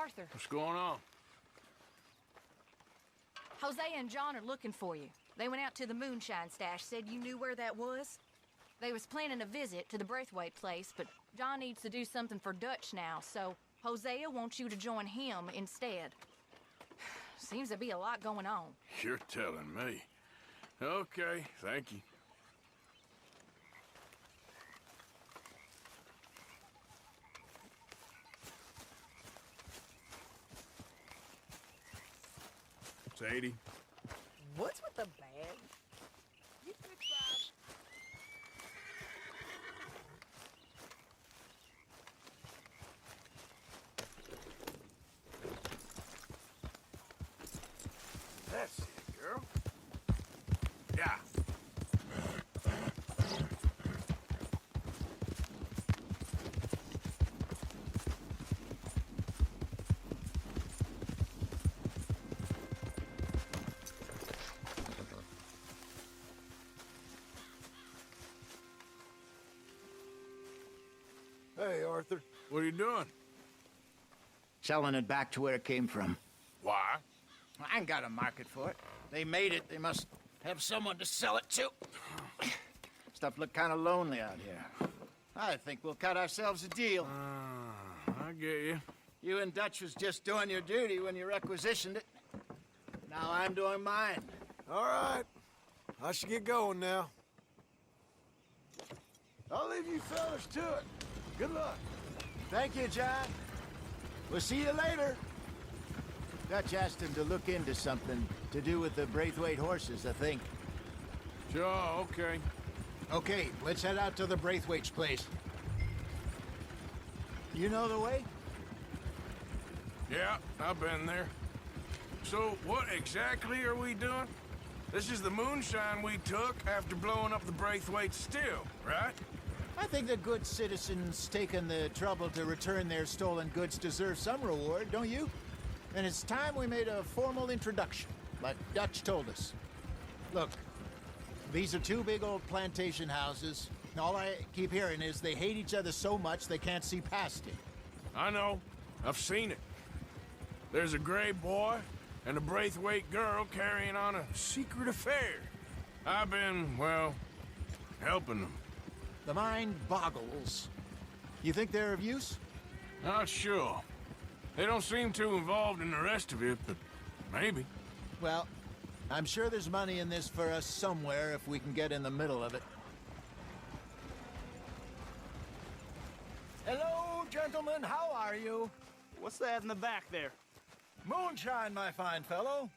Arthur. What's going on? Hosea and John are looking for you. They went out to the moonshine stash, said you knew where that was. They was planning a visit to the Braithwaite place, but John needs to do something for Dutch now, so Hosea wants you to join him instead. Seems to be a lot going on. You're telling me. Okay, thank you. Sadie. What's with the bag? You fix that. That's it, girl. Yeah. Hey, Arthur. What are you doing? Selling it back to where it came from. Why? I ain't got a market for it. They made it. They must have someone to sell it to. Stuff look kind of lonely out here. I think we'll cut ourselves a deal. I get you. You and Dutch was just doing your duty when you requisitioned it. Now I'm doing mine. All right. I should get going now. I'll leave you fellas to it. Good luck. Thank you, John. We'll see you later. Dutch asked him to look into something to do with the Braithwaite horses, I think. Sure, okay. Okay, let's head out to the Braithwaite's place. You know the way? Yeah, I've been there. So, what exactly are we doing? This is the moonshine we took after blowing up the Braithwaite still, right? I think the good citizens taking the trouble to return their stolen goods deserve some reward, don't you? And it's time we made a formal introduction, like Dutch told us. Look, these are two big old plantation houses. All I keep hearing is they hate each other so much they can't see past it. I know. I've seen it. There's a gray boy and a Braithwaite girl carrying on a secret affair. I've been, well, helping them. The mind boggles. You think they're of use? Not sure. They don't seem too involved in the rest of it, but maybe. Well, I'm sure there's money in this for us somewhere if we can get in the middle of it. Hello, gentlemen. How are you? What's that in the back there? Moonshine, my fine fellow.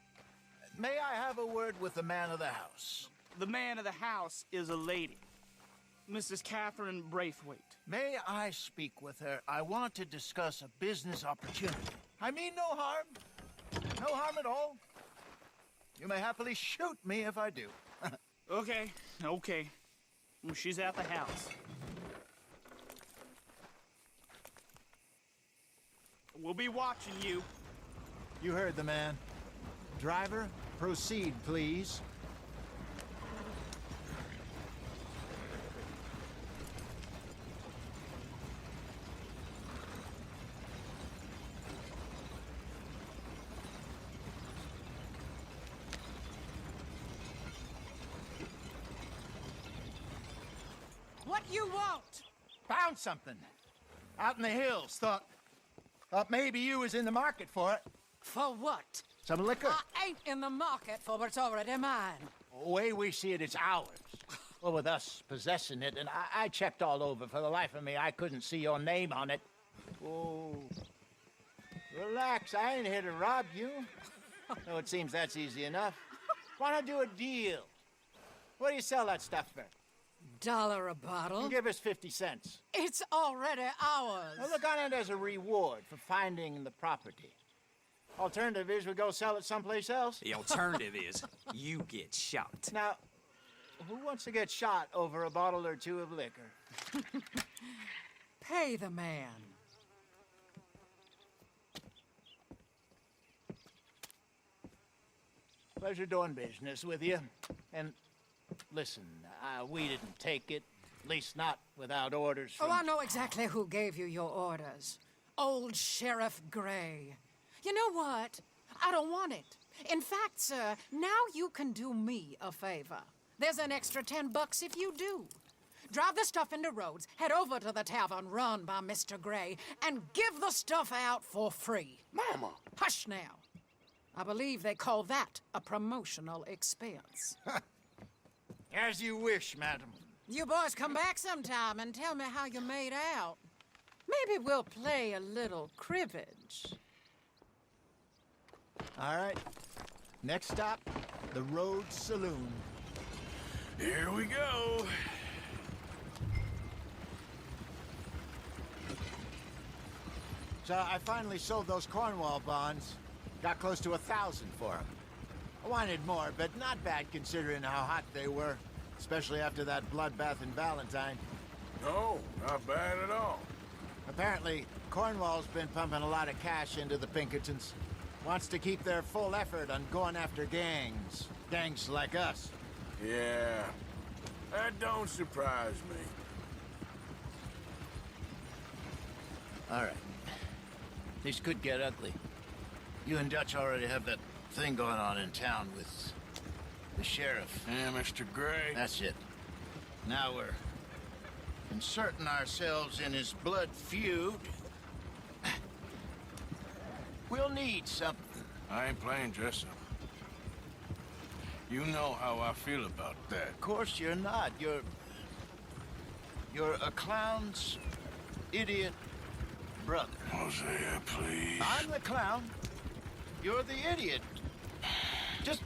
May I have a word with the man of the house? The man of the house is a lady. Mrs. Catherine Braithwaite. May I speak with her? I want to discuss a business opportunity. I mean no harm. No harm at all. You may happily shoot me if I do. Okay. Well, she's at the house. We'll be watching you. You heard the man. Driver, proceed, please. What you want? Found something. Out in the hills. Thought maybe you was in the market for it. For what? Some liquor. I ain't in the market for what's already mine. The way we see it, it's ours. Well, with us possessing it, and I checked all over. For the life of me, I couldn't see your name on it. Oh. Relax, I ain't here to rob you. No, it seems that's easy enough. Why not do a deal? What do you sell that stuff for? $1 a bottle? Give us 50 cents. It's already ours. Now look on it as a reward for finding the property. Alternative is we go sell it someplace else. The alternative is you get shot. Now, who wants to get shot over a bottle or two of liquor? Pay the man. Pleasure doing business with you. And listen, we didn't take it. At least not without orders from... Oh, I know exactly who gave you your orders. old Sheriff Gray. You know what? I don't want it. In fact, sir, now you can do me a favor. There's an extra $10 if you do. Drive the stuff into Rhodes, head over to the tavern run by Mr. Gray, and give the stuff out for free. Mama! Hush now. I believe they call that a promotional expense. As you wish, madam. You boys come back sometime and tell me how you made out. Maybe we'll play a little cribbage. All right. Next stop, the Rhodes Saloon. Here we go. So I finally sold those Cornwall bonds. Got close to 1,000 for them. I wanted more, but not bad considering how hot they were. Especially after that bloodbath in Valentine. No, not bad at all. Apparently, Cornwall's been pumping a lot of cash into the Pinkertons. Wants to keep their full effort on going after gangs. Gangs like us. Yeah, that don't surprise me. All right. This could get ugly. You and Dutch already have that thing going on in town with the sheriff. Yeah, Mr. Gray. That's it. Now we're inserting ourselves in his blood feud. We'll need something. I ain't playing dress up. You know how I feel about that. Of course you're not. You're a clown's idiot brother. Hosea, please. I'm the clown. You're the idiot. Just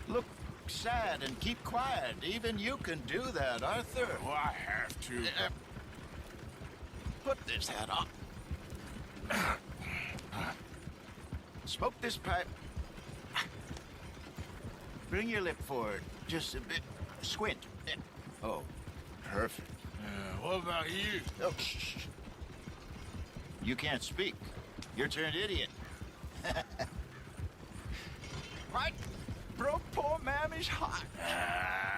look sad and keep quiet. Even you can do that, Arthur. Oh, I have to. Put this hat on. Smoke this pipe. Bring your lip forward. Just a bit. Squint. Oh, perfect. What about you? Oh, shh. You can't speak. You're turned idiot. Right? Broke poor Mammy's heart.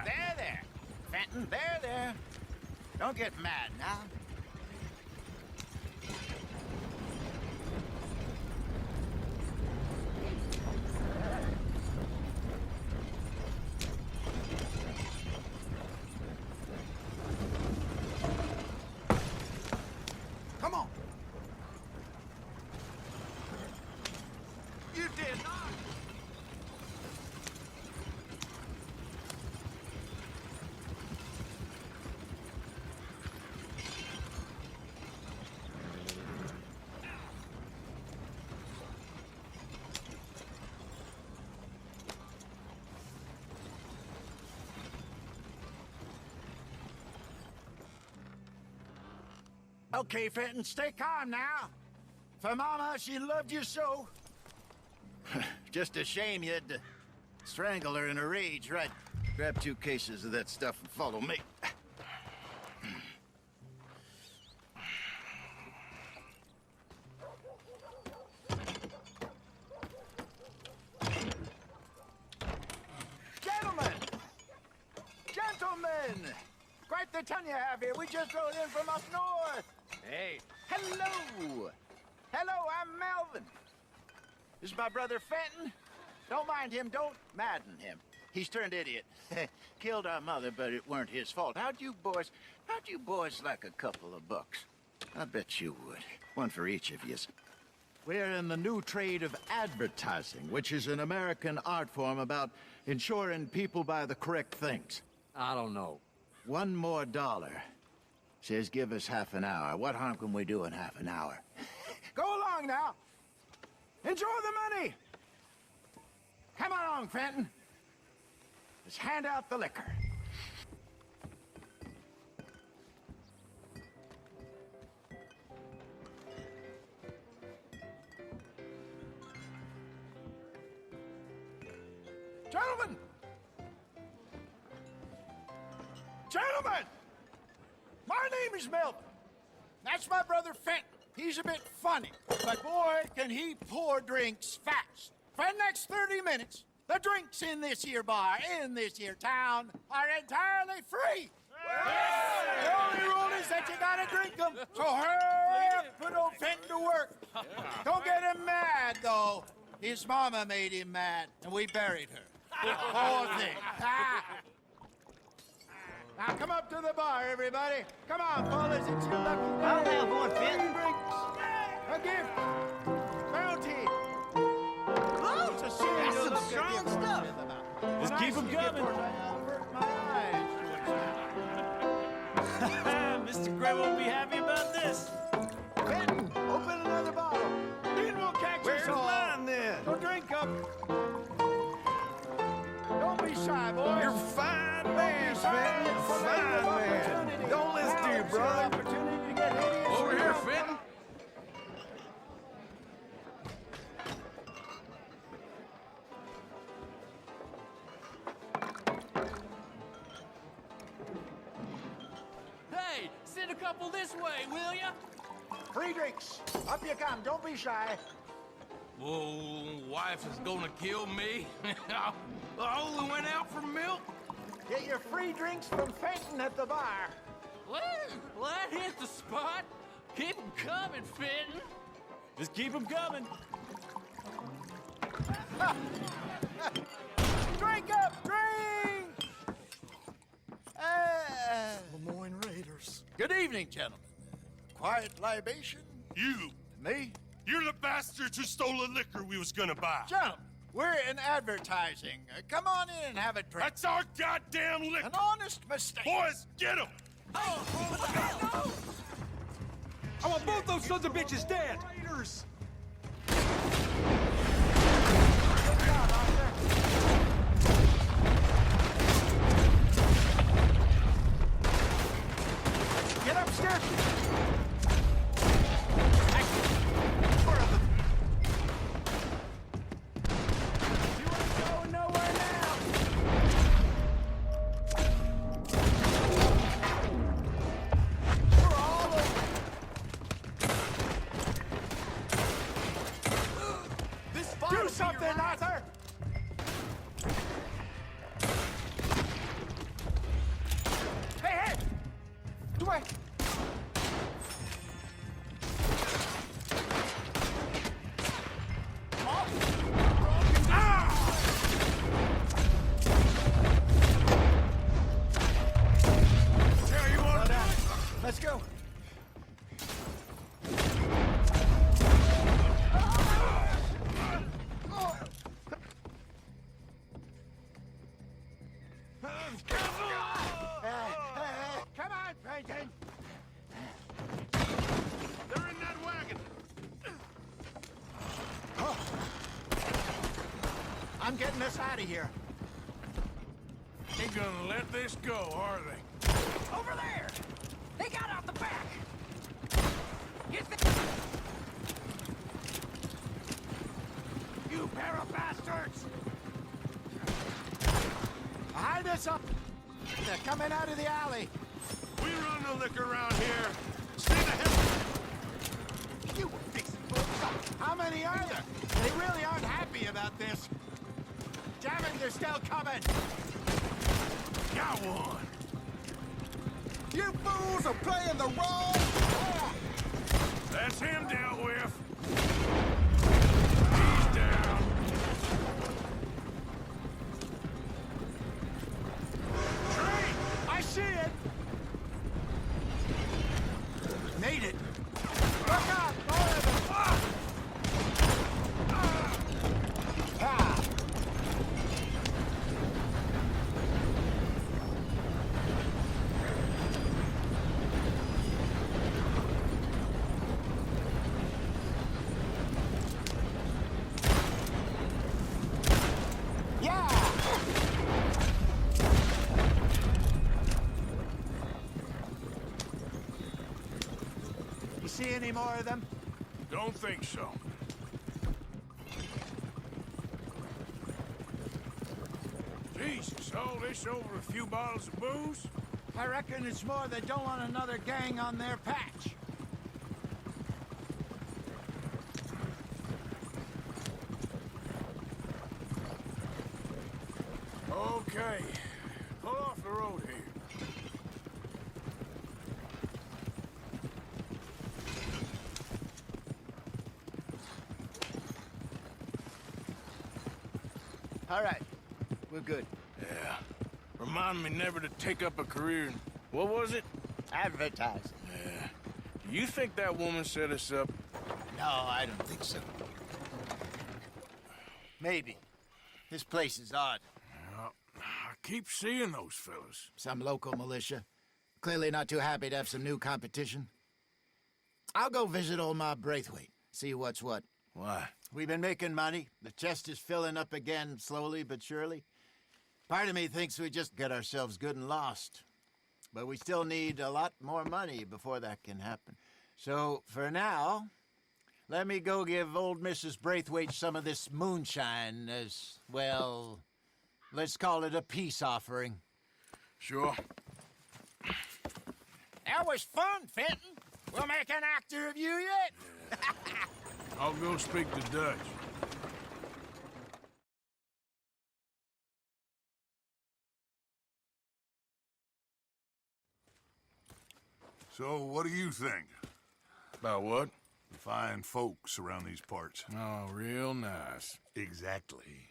There. Fenton, there. Don't get mad now. Come on. You did not. Okay, Fenton, stay calm now. For Mama, she loved you so. Just a shame you had to strangle her in a rage, right? Grab 2 cases of that stuff and follow me. Gentlemen! Quite the ton you have here. We just rode in from up north. Hey. Hello. I'm Melvin. This is my brother Fenton. Don't mind him. Don't madden him. He's turned idiot. Killed our mother, but it weren't his fault. How'd you boys like a couple of bucks? I bet you would. One for each of yous. We're in the new trade of advertising, which is an American art form about ensuring people buy the correct things. I don't know. $1 more. Says give us half an hour. What harm can we do in half an hour? Go along now. Enjoy the money. Come along, Fenton. Let's hand out the liquor. Gentlemen! My name is Melvin. That's my brother Fenton. He's a bit funny, but boy, can he pour drinks fast. For the next 30 minutes, the drinks in this here bar, in this here town, are entirely free. The only rule is that you gotta drink them. So hurry up, put old Fenton to work. Don't get him mad, though. His mama made him mad, and we buried her. Poor thing. Now come up to the bar, everybody. Come on, fellas, it's your lucky day. I'll have one, Fenton. A gift. Bounty. It's a shame That's to some look at strong gifts stuff. with them out. Just keep 'em When I see coming. gifts, I avert my eyes towards them. Mr. Gray won't be happy about this. Fenton, open another bottle. Then we'll catch Where's us all. mine, then? So drink up. Don't be shy, boys. You're a fine man, Fenton. Fine man. Don't listen to your brother. Opportunity to get hideous. Over here, Fenton. Hey, send a couple this way, will ya? Free drinks. Up you come. Don't be shy. Whoa, wife is gonna kill me. I only went out for milk. Get your free drinks from Fenton at the bar. Well, that hit the spot. Keep 'em coming, Fenton. Just keep 'em coming. Drink up, drink! Lemoyne Raiders. Good evening, gentlemen. Quiet libation? You! Me? You're the bastards who stole the liquor we was gonna buy. Gentlemen, we're in advertising. Come on in and have a drink. That's our goddamn liquor! An honest mistake. Boys, get him! I want both those sons of bitches dead. Raiders. Get upstairs. You ain't going nowhere now. We're all over. Do something, Arthur! Hey, hey! Do I... Tell you what, Let's go. Come on, Peyton. they're in that wagon. I'm getting us out of here. Ain't gonna let this go, are they? Over there! They got out the back! Get the... You pair of bastards! Hide us up! They're coming out of the alley. We run the liquor around here. Stay the hell... You fix it. How many are there? They really aren't happy about this. Damn it, they're still coming. Got one. You fools are playing the wrong part. That's him dealt with. He's down. Train! I see it! Made it. Look out! More of them! Ah! Yeah! You see any more of them? Don't think so. Jesus, all this over a few bottles of booze? I reckon it's more they don't want another gang on their patch. Okay. Pull off the road here. All right. We're good. Yeah. Remind me never to take up a career in... What was it? Advertising. Yeah. Do you think that woman set us up? No, I don't think so. Maybe. This place is odd. Well, I keep seeing those fellas. Some local militia. Clearly not too happy to have some new competition. I'll go visit old Ma Braithwaite, see what's what. Why? We've been making money. The chest is filling up again, slowly but surely. Part of me thinks we just get ourselves good and lost. But we still need a lot more money before that can happen. So, for now, let me go give old Mrs. Braithwaite some of this moonshine as, well, let's call it a peace offering. Sure. That was fun, Fenton. We'll make an actor of you yet. I'll go speak to Dutch. So, what do you think? About what? The fine folks around these parts. Oh, real nice. Exactly.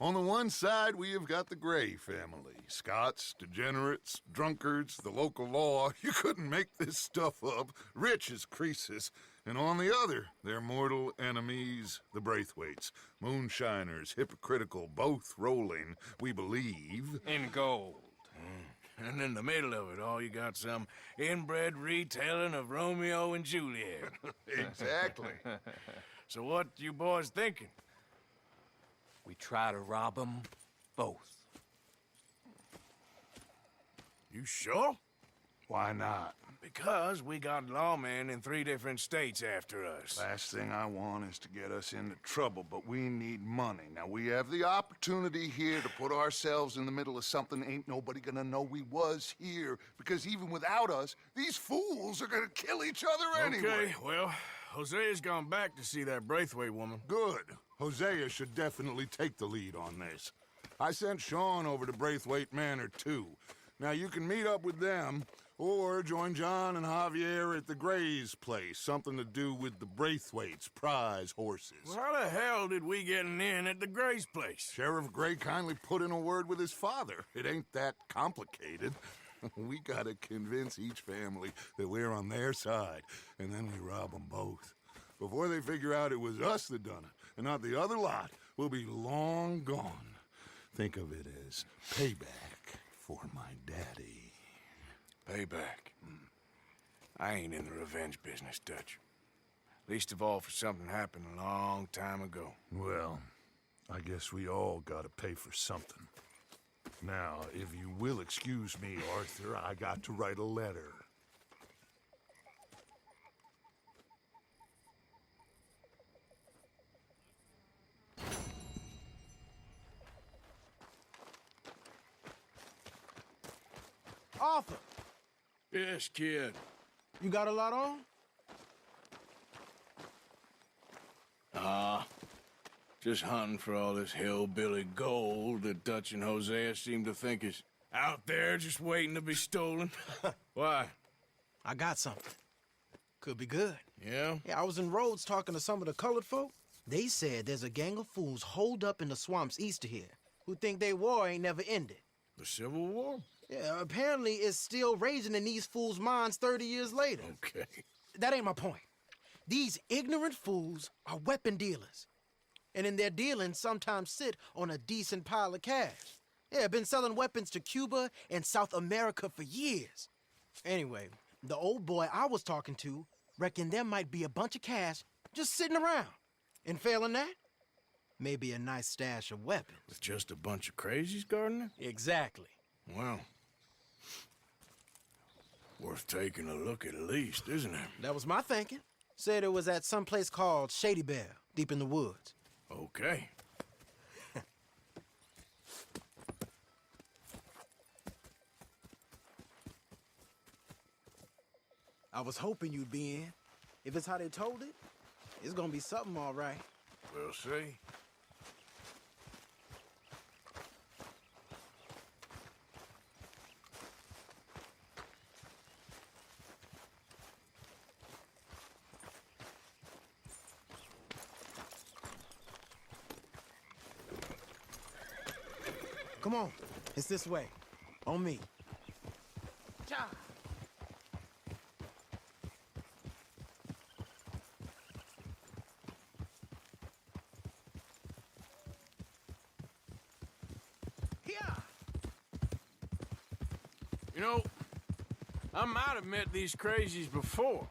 On the one side, we have got the Gray family. Scots, degenerates, drunkards, the local law. You couldn't make this stuff up. Rich as Croesus. And on the other, their mortal enemies, the Braithwaites. Moonshiners, hypocritical, both rolling, we believe. In gold. And in the middle of it all, you got some inbred retelling of Romeo and Juliet. Exactly. So what you boys thinking? We try to rob them both. You sure? Why not? Because we got lawmen in 3 different states after us. Last thing I want is to get us into trouble, but we need money. Now, we have the opportunity here to put ourselves in the middle of something ain't nobody gonna know we was here, because even without us, these fools are gonna kill each other anyway. Okay, well, Hosea's gone back to see that Braithwaite woman. Good. Hosea should definitely take the lead on this. I sent Sean over to Braithwaite Manor, too. Now, you can meet up with them, or join John and Javier at the Gray's place. Something to do with the Braithwaite's prize horses. Well, how the hell did we get in at the Gray's place? Sheriff Gray kindly put in a word with his father. It ain't that complicated. We gotta convince each family that we're on their side, and then we rob them both. Before they figure out it was us that done it, and not the other lot, we'll be long gone. Think of it as payback for my daddy. Payback. I ain't in the revenge business, Dutch. Least of all for something happened a long time ago. Well, I guess we all gotta pay for something. Now, if you will excuse me, Arthur, I got to write a letter. Arthur, Yes, kid. you got a lot on? Just hunting for all this hillbilly gold that Dutch and Hosea seem to think is out there just waiting to be stolen. Why? I got something. Could be good. Yeah? Yeah, I was in Rhodes talking to some of the colored folk. They said there's a gang of fools holed up in the swamps east of here who think their war ain't never ended. The Civil War? Yeah, apparently it's still raging in these fools' minds 30 years later. Okay. That ain't my point. These ignorant fools are weapon dealers. And in their dealing, sometimes sit on a decent pile of cash. Yeah, been selling weapons to Cuba and South America for years. Anyway, the old boy I was talking to reckoned there might be a bunch of cash just sitting around. And failing that, maybe a nice stash of weapons. With just a bunch of crazies guarding it? Exactly. Well, worth taking a look at least, isn't it? That was my thinking. Said it was at some place called Shady Bell, deep in the woods. Okay. I was hoping you'd be in. If it's how they told it, it's gonna be something all right. We'll see. Come on. It's this way. On me. Cha! You know, I might have met these crazies before.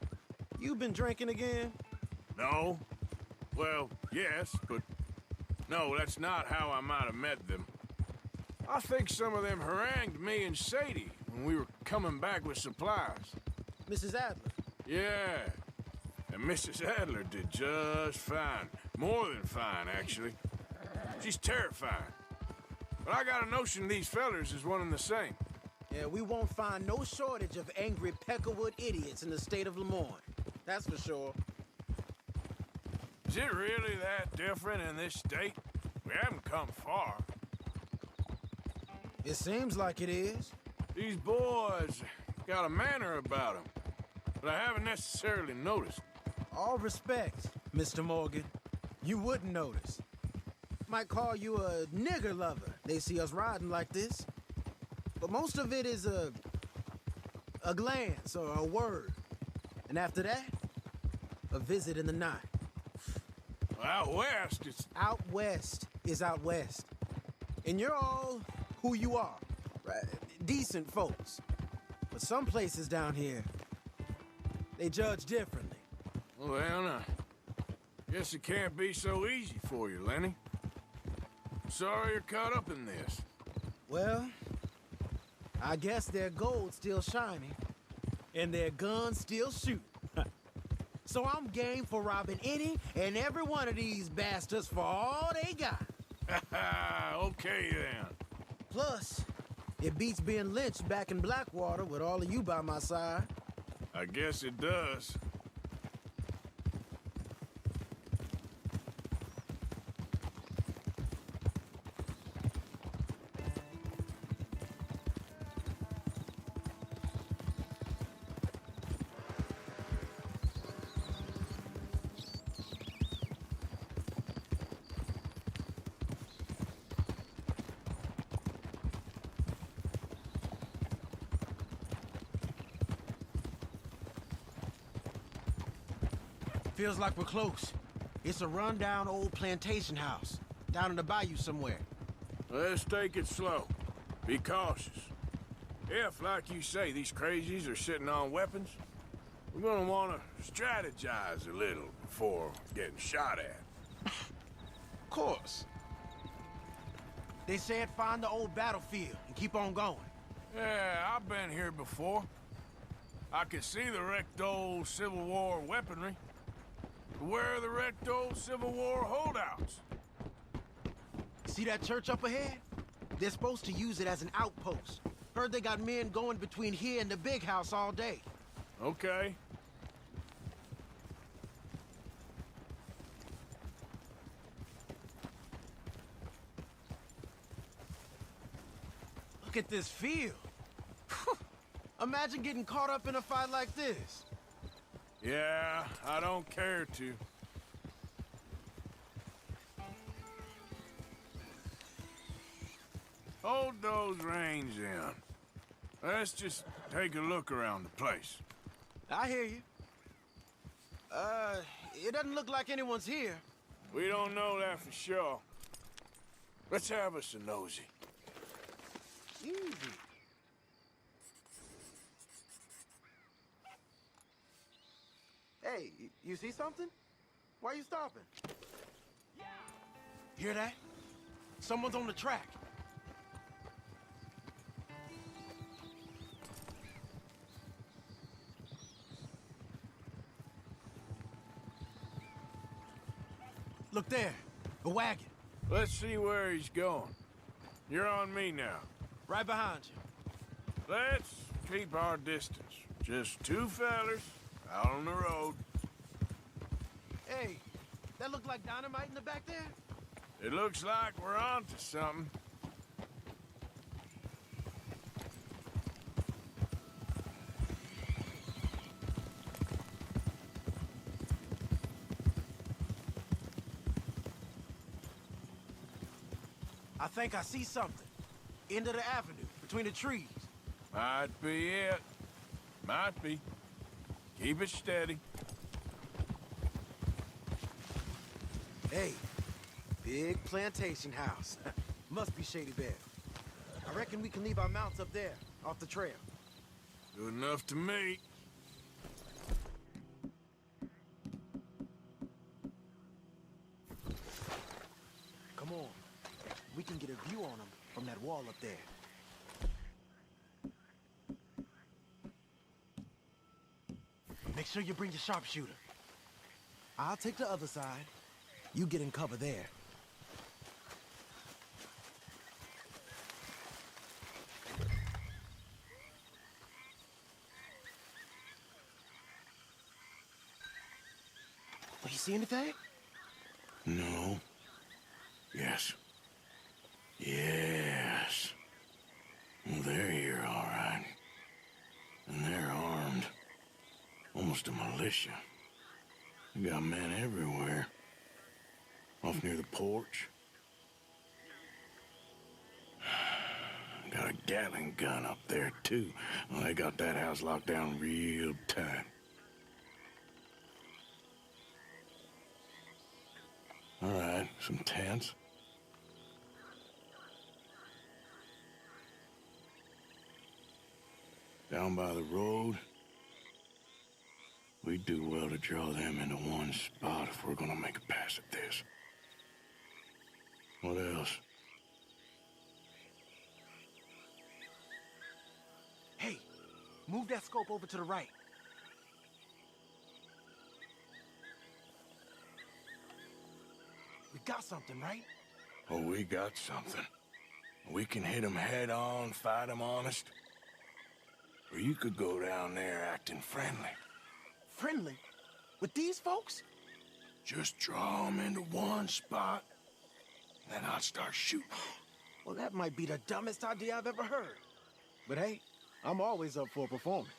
You been drinking again? No. Well, yes, but no, that's not how I might have met them. I think some of them harangued me and Sadie when we were coming back with supplies. Mrs. Adler? Yeah. And Mrs. Adler did just fine. More than fine, actually. She's terrifying. But I got a notion these fellers is one and the same. Yeah, we won't find no shortage of angry Peckerwood idiots in the state of Lemoyne. That's for sure. Is it really that different in this state? We haven't come far. It seems like it is. These boys got a manner about them, but I haven't necessarily noticed. All respect, Mr. Morgan. You wouldn't notice. Might call you a nigger lover. They see us riding like this. But most of it is a glance or a word. And after that, a visit in the night. Well, out west, it's... Out west is out west. And you're all who you are. Right? Decent folks. But some places down here, they judge differently. Well, now, guess it can't be so easy for you, Lenny. Sorry you're caught up in this. Well, I guess their gold's still shining, and their guns still shoot. So I'm game for robbing any and every one of these bastards for all they got. Okay, then. Plus, it beats being lynched back in Blackwater with all of you by my side. I guess it does. Feels like we're close. It's a rundown old plantation house, down in the bayou somewhere. Let's take it slow. Be cautious. If, like you say, these crazies are sitting on weapons, we're gonna want to strategize a little before getting shot at. Of course. They said find the old battlefield and keep on going. Yeah, I've been here before. I can see the wrecked old Civil War weaponry. Where are the wrecked old Civil War holdouts? See that church up ahead? They're supposed to use it as an outpost. Heard they got men going between here and the big house all day. Okay. Look at this field. Imagine getting caught up in a fight like this. Yeah, I don't care to. Hold those reins in. Let's just take a look around the place. I hear you. It doesn't look like anyone's here. We don't know that for sure. Let's have us a nosy. Easy. Hey, you see something? Why are you stopping? Yeah. Hear that? Someone's on the track. Look there, a wagon. Let's see where he's going. You're on me now. Right behind you. Let's keep our distance. Just two fellers out on the road. Hey, that look like dynamite in the back there? It looks like we're on to something. I think I see something. End of the avenue, between the trees. Might be it. Might be. Keep it steady. Hey, big plantation house. Must be Shady Bear. I reckon we can leave our mounts up there, off the trail. Good enough to me. Come on. We can get a view on them from that wall up there. Make sure you bring your sharpshooter. I'll take the other side. You get in cover there. Do you see anything? No. Yes. Yes. Well, they're here, all right. And they're armed. Almost a militia. They got men everywhere. Off near the porch. Got a Gatling gun up there, too. Well, they got that house locked down real tight. All right, some tents. Down by the road. We do well to draw them into one spot if we're gonna make a pass at this. What else? Hey, move that scope over to the right. We got something, right? Oh, we got something. We can hit them head on, fight them honest. Or you could go down there acting friendly. Friendly? With these folks? Just draw them into one spot, then I'll start shooting. Well, that might be the dumbest idea I've ever heard. But hey, I'm always up for a performance.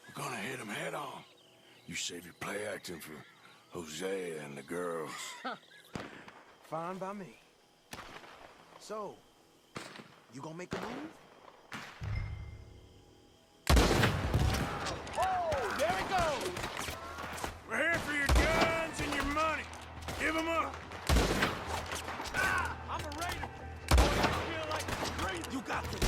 We're gonna hit them head on. You save your play acting for Hosea and the girls. Fine by me. So, you gonna make a move? Oh, there it goes! We're here for your guns and your money. Give them up. Ah, I'm a raider. Boy, I feel like crazy. You got this.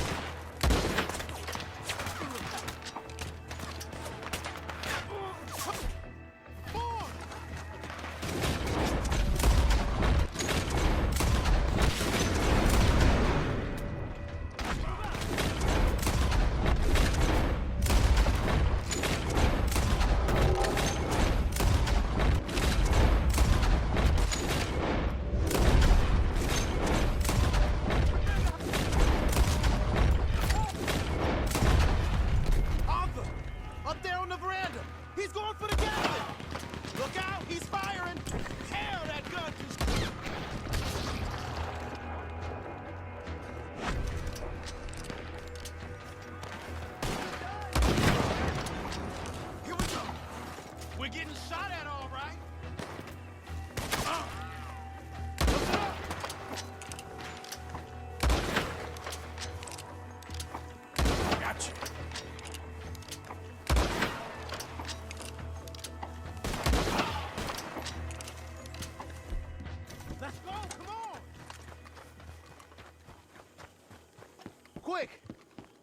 Quick!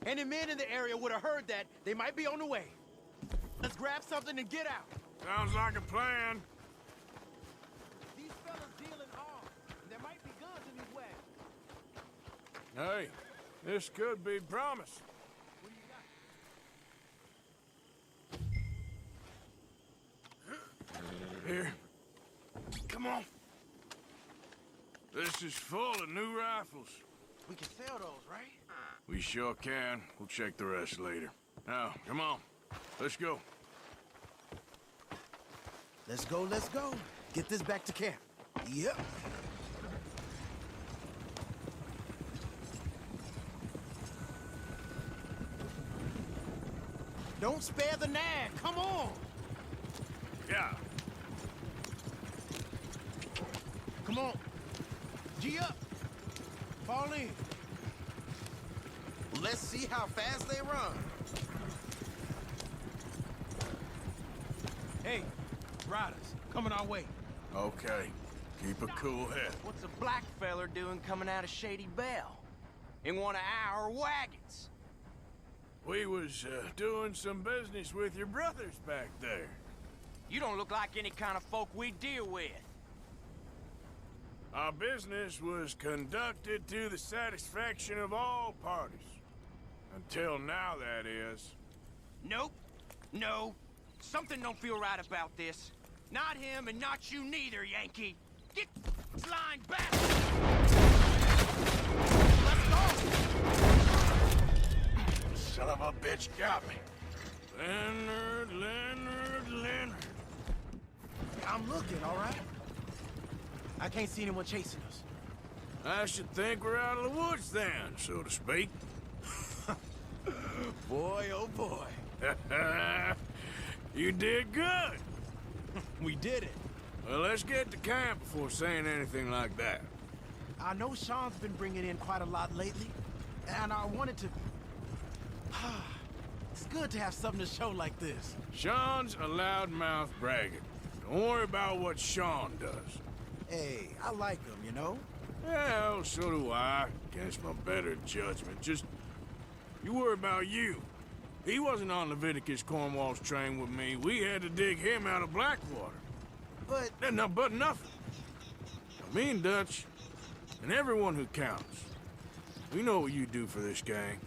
Any men in the area would have heard that. They might be on the way. Let's grab something and get out. Sounds like a plan. These fellas deal in arms, and there might be guns in these wagons. Hey, this could be promise. What do you got? Here. Come on. This is full of new rifles. We can sell those, right? We sure can. We'll check the rest later. Now, come on. Let's go. Let's go, let's go. Get this back to camp. Yep. Don't spare the nag. Come on. Yeah. Come on. G up. Fall in. Let's see how fast they run. Hey, riders, coming our way. Okay. Keep a cool head. What's a black feller doing coming out of Shady Belle? In one of our wagons? We was doing some business with your brothers back there. You don't look like any kind of folk we deal with. Our business was conducted to the satisfaction of all parties. Until now, that is. Nope. No. Something don't feel right about this. Not him and not you neither, Yankee. Get line back! Let's go! Son of a bitch got me. Leonard. I'm looking, all right? I can't see anyone chasing us. I should think we're out of the woods then, so to speak. Boy, oh boy. You did good. We did it. Well, let's get to camp before saying anything like that. I know Sean's been bringing in quite a lot lately, and I wanted to... It's good to have something to show like this. Sean's a loudmouth braggart. Don't worry about what Sean does. Hey, I like him, you know? Well, so do I, against my better judgment. Just, you worry about you. He wasn't on Leviticus Cornwall's train with me. We had to dig him out of Blackwater. But... But nothing. Now, me and Dutch, and everyone who counts, we know what you do for this gang.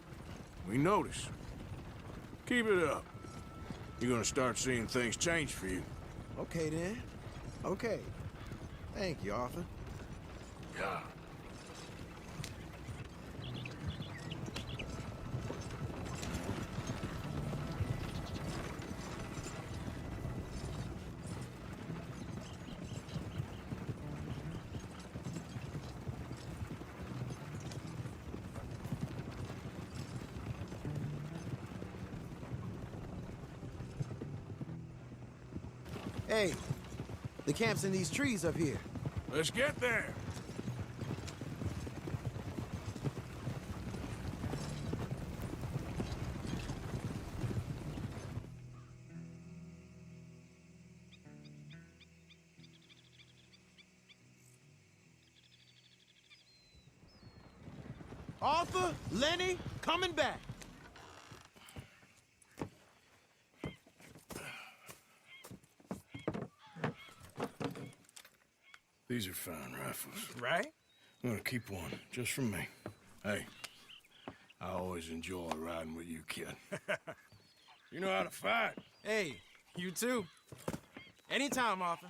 We notice. Keep it up. You're gonna start seeing things change for you. Okay, then. Okay. Thank you, Arthur. Yeah. Hey, the camp's in these trees up here. Let's get there. Arthur, Lenny, coming back. These are fine rifles. Right? I'm gonna keep one, just for me. Hey, I always enjoy riding with you, kid. You know how to fight. Hey, you too. Anytime, Arthur.